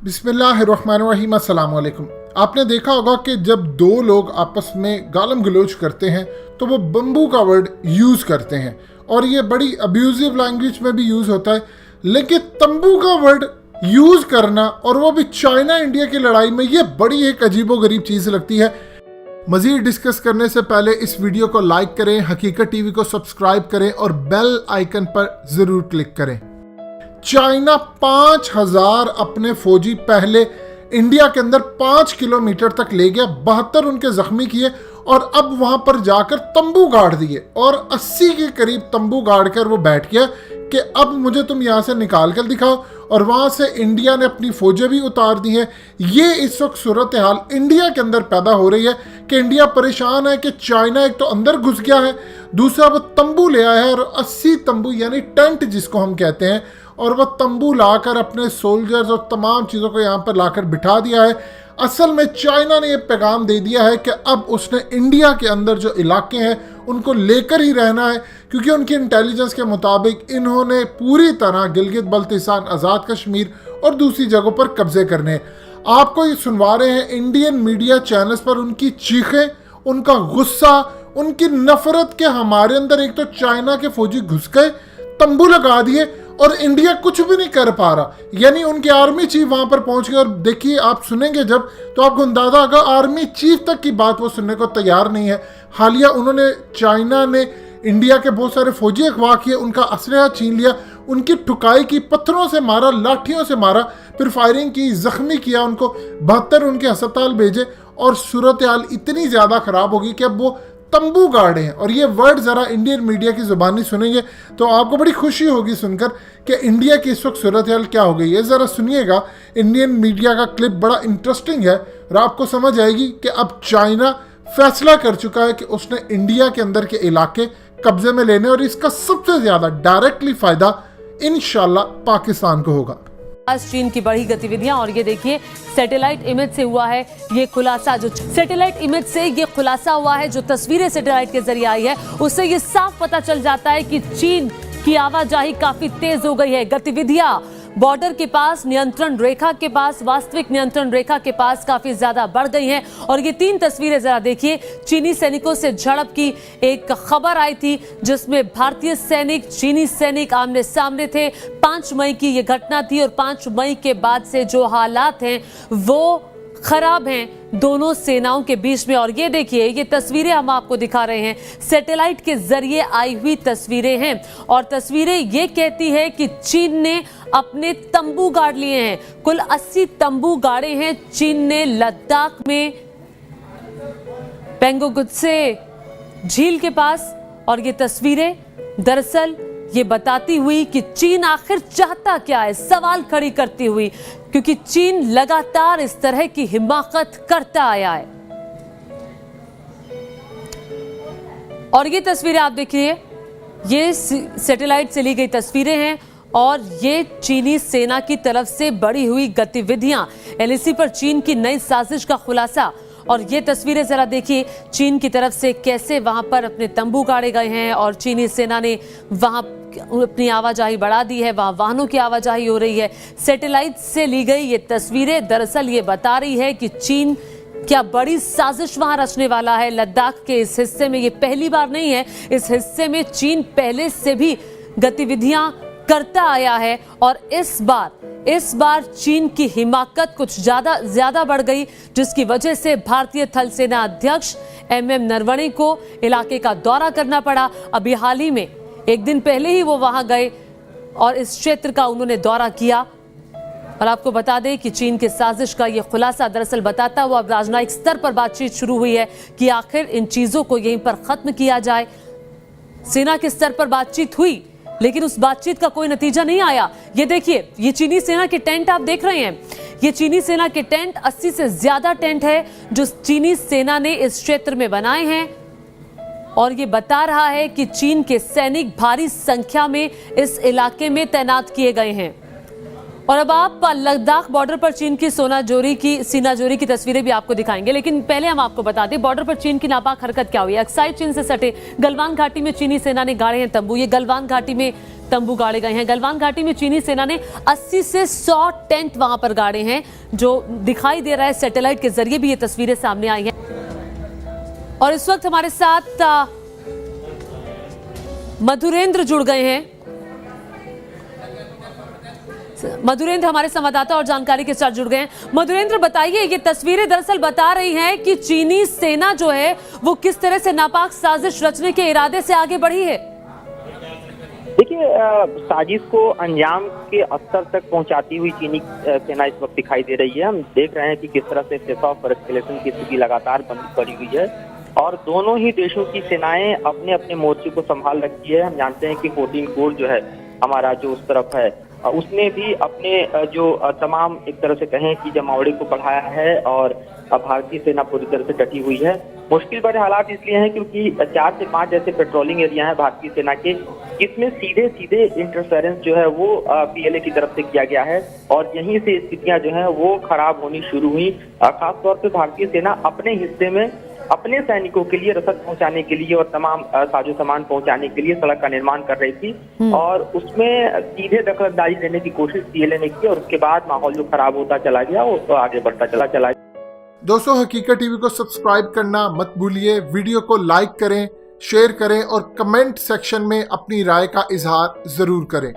बिस्मिल्लाहिर्रहमानिर्रहीम, अस्सलाम वालेकुम। आपने देखा होगा कि जब दो लोग आपस में गालम गलोच करते हैं तो वो बम्बू का वर्ड यूज़ करते हैं और ये बड़ी अब्यूजिव लैंग्वेज में भी यूज़ होता है। लेकिन तंबू का वर्ड यूज़ करना और वो भी चाइना इंडिया की लड़ाई में, ये बड़ी एक अजीबोगरीब चीज़ लगती है। मज़ीद डिस्कस करने से पहले इस वीडियो को लाइक करें, हकीकत टीवी को सब्सक्राइब करें और बेल आइकन पर ज़रूर क्लिक करें। चाइना 5000 अपने फौजी पहले इंडिया के अंदर 5 किलोमीटर तक ले गया, 72 उनके जख्मी किए और अब वहां पर जाकर तंबू गाड़ दिए और 80 के करीब तंबू गाड़ कर वो बैठ गया कि अब मुझे तुम यहां से निकाल कर दिखाओ। और वहां से इंडिया ने अपनी फौजें भी उतार दी हैं। ये इस वक्त सूरत हाल इंडिया के अंदर पैदा हो रही है कि इंडिया परेशान है कि चाइना एक तो अंदर घुस गया है, दूसरा वो तंबू ले आया है और 80 तंबू यानी टेंट जिसको हम कहते हैं, और वह तंबू लाकर अपने सोल्जर्स और तमाम चीज़ों को यहाँ पर लाकर बिठा दिया है। असल में चाइना ने यह पैगाम दे दिया है कि अब उसने इंडिया के अंदर जो इलाके हैं उनको लेकर ही रहना है, क्योंकि उनकी इंटेलिजेंस के मुताबिक इन्होंने पूरी तरह गिलगित बल्तिस्तान, आज़ाद कश्मीर और दूसरी जगहों पर कब्जे करने हैं। आपको ये सुनवा रहे हैं इंडियन मीडिया चैनल्स पर उनकी चीखें, उनका गुस्सा, उनकी नफरत के हमारे अंदर एक तो चाइना के फौजी घुस गए, तंबू लगा दिए और इंडिया कुछ भी नहीं कर पा रहा। यानी उनके आर्मी चीफ वहां पर पहुंच गए और देखिए, आप सुनेंगे जब तो आपको अंदाजा होगा आर्मी चीफ तक की बात वो सुनने को तैयार नहीं है। हालिया उन्होंने, चाइना ने इंडिया के बहुत सारे फौजी अगवा किए, उनका असलहा छीन लिया, उनकी ठुकाई की, पत्थरों से मारा, लाठियों से मारा, फिर फायरिंग की, जख्मी किया उनको, 72 उनके अस्पताल भेजे और सूरत हाल इतनी ज़्यादा ख़राब होगी कि अब वो तंबू गाड़े हैं। और ये वर्ड ज़रा इंडियन मीडिया की ज़ुबानी सुनेंगे तो आपको बड़ी खुशी होगी सुनकर कि इंडिया की इस वक्त सूरत हाल क्या हो गई है। ज़रा सुनिएगा, इंडियन मीडिया का क्लिप बड़ा इंटरेस्टिंग है और आपको समझ आएगी कि अब चाइना फैसला कर चुका है कि उसने इंडिया के अंदर के इलाके कब्जे में लेने और इसका सबसे ज़्यादा डायरेक्टली फ़ायदा इंशाल्लाह पाकिस्तान को होगा। आज चीन की बढ़ी गतिविधियां और ये देखिए सैटेलाइट इमेज से हुआ है ये खुलासा, जो सैटेलाइट इमेज से ये खुलासा हुआ है, जो तस्वीरें सैटेलाइट के जरिए आई है उससे ये साफ पता चल जाता है कि चीन की आवाजाही काफी तेज हो गई है। गतिविधियां बॉर्डर के पास, नियंत्रण रेखा के पास, वास्तविक नियंत्रण रेखा के पास काफी ज्यादा बढ़ गई हैं। और ये 3 तस्वीरें जरा देखिए, चीनी सैनिकों से झड़प की एक खबर आई थी जिसमें भारतीय सैनिक, चीनी सैनिक आमने सामने थे। 5 मई की ये घटना थी और 5 मई के बाद से जो हालात हैं वो खराब हैं दोनों सेनाओं के बीच में। और ये देखिए, ये तस्वीरें हम आपको दिखा रहे हैं, सैटेलाइट के जरिए आई हुई तस्वीरें हैं और तस्वीरें ये कहती है कि चीन ने अपने तंबू गाड़ लिए हैं। कुल 80 तंबू गाड़े हैं चीन ने लद्दाख में पेंगोंगत्से झील के पास। और ये तस्वीरें दरअसल ये बताती हुई कि चीन आखिर चाहता क्या है, सवाल खड़ी करती हुई, क्योंकि चीन लगातार इस तरह की हिमाकत करता आया है। और ये तस्वीरें आप देखिए, ये सैटेलाइट से ली गई तस्वीरें हैं और ये चीनी सेना की तरफ से बढ़ी हुई गतिविधियां, एलएसी पर चीन की नई साजिश का खुलासा। और ये तस्वीरें जरा देखिए, चीन की तरफ से कैसे वहां पर अपने तंबू गाड़े गए हैं और चीनी सेना ने वहां अपनी आवाजाही बढ़ा दी है, वहां वाहनों की आवाजाही हो रही है। सैटेलाइट से ली गई ये तस्वीरें दरअसल ये बता रही है कि चीन क्या बड़ी साजिश वहां रचने वाला है। लद्दाख के इस हिस्से में ये पहली बार नहीं है, इस हिस्से में चीन पहले से भी गतिविधियां करता आया है और इस बार चीन की हिमाकत कुछ ज्यादा बढ़ गई, जिसकी वजह से भारतीय थल सेना अध्यक्ष MM नरवणे को इलाके का दौरा करना पड़ा। अभी हाल ही में एक दिन पहले ही वो वहां गए और इस क्षेत्र का उन्होंने दौरा किया। और आपको बता दें कि चीन के साजिश का ये खुलासा दरअसल बताता हुआ अब राजनयिक स्तर पर बातचीत शुरू हुई है कि आखिर इन चीजों को यहीं पर खत्म किया जाए। सेना के स्तर पर बातचीत हुई लेकिन उस बातचीत का कोई नतीजा नहीं आया। ये देखिए, ये चीनी सेना के टेंट आप देख रहे हैं, ये चीनी सेना के टेंट, 80 से ज्यादा टेंट है जो चीनी सेना ने इस क्षेत्र में बनाए हैं। और ये बता रहा है कि चीन के सैनिक भारी संख्या में इस इलाके में तैनात किए गए हैं। और अब आप लद्दाख बॉर्डर पर चीन की सीनाजोरी की तस्वीरें भी आपको दिखाएंगे, लेकिन पहले हम आपको बता दें बॉर्डर पर चीन की नापाक हरकत क्या हुई है। अक्साई चीन से सटे गलवान घाटी में चीनी सेना ने गाड़े हैं तंबू। ये गलवान घाटी में तंबू गाड़े गए हैं। गलवान घाटी में चीनी सेना ने 80 से 100 टेंट वहां पर गाड़े हैं, जो दिखाई दे रहा है। सैटेलाइट के जरिए भी ये तस्वीरें सामने आई हैं। और इस वक्त हमारे साथ मधुरेंद्र जुड़ गए हैं। मधुरेंद्र हमारे संवाददाता और जानकारी के साथ जुड़ गए हैं। मधुरेंद्र, बताइए, ये तस्वीरें दरअसल बता रही हैं कि चीनी सेना जो है वो किस तरह से नापाक साजिश रचने के इरादे से आगे बढ़ी है। देखिए, साजिश को अंजाम के स्तर तक पहुंचाती हुई चीनी सेना इस वक्त दिखाई दे रही है। हम देख रहे हैं कि किस तरह से फेस ऑफ एस्केलेशन की स्थिति लगातार बनी पड़ी हुई है और दोनों ही देशों की सेनाएं अपने अपने मोर्चे को संभाल रखी है। हम जानते हैं कि 14 कोर जो है हमारा जो उस तरफ है उसने भी अपने जो तमाम एक तरह से कहें कि जमावड़े को बढ़ाया है और भारतीय सेना पूरी तरह से डटी हुई है। मुश्किल भरे हालात इसलिए हैं क्योंकि 4 से 5 ऐसे पेट्रोलिंग एरिया हैं भारतीय सेना के, जिसमें सीधे सीधे इंटरफेरेंस जो है वो पीएलए की तरफ से किया गया है और यहीं से स्थितियां जो है वो खराब होनी शुरू हुई। खासतौर पे भारतीय सेना अपने हिस्से में अपने सैनिकों के लिए रसद पहुंचाने के लिए और तमाम साजो सामान पहुंचाने के लिए सड़क का निर्माण कर रही थी और उसमें सीधे दखलंदाजी लेने की कोशिश पीएलए ने की और उसके बाद माहौल जो खराब होता चला गया वो तो आगे बढ़ता चला गया। दोस्तों, हकीकत टीवी को सब्सक्राइब करना मत भूलिए। वीडियो को लाइक करें, शेयर करें और कमेंट सेक्शन में अपनी राय का इजहार जरूर करें।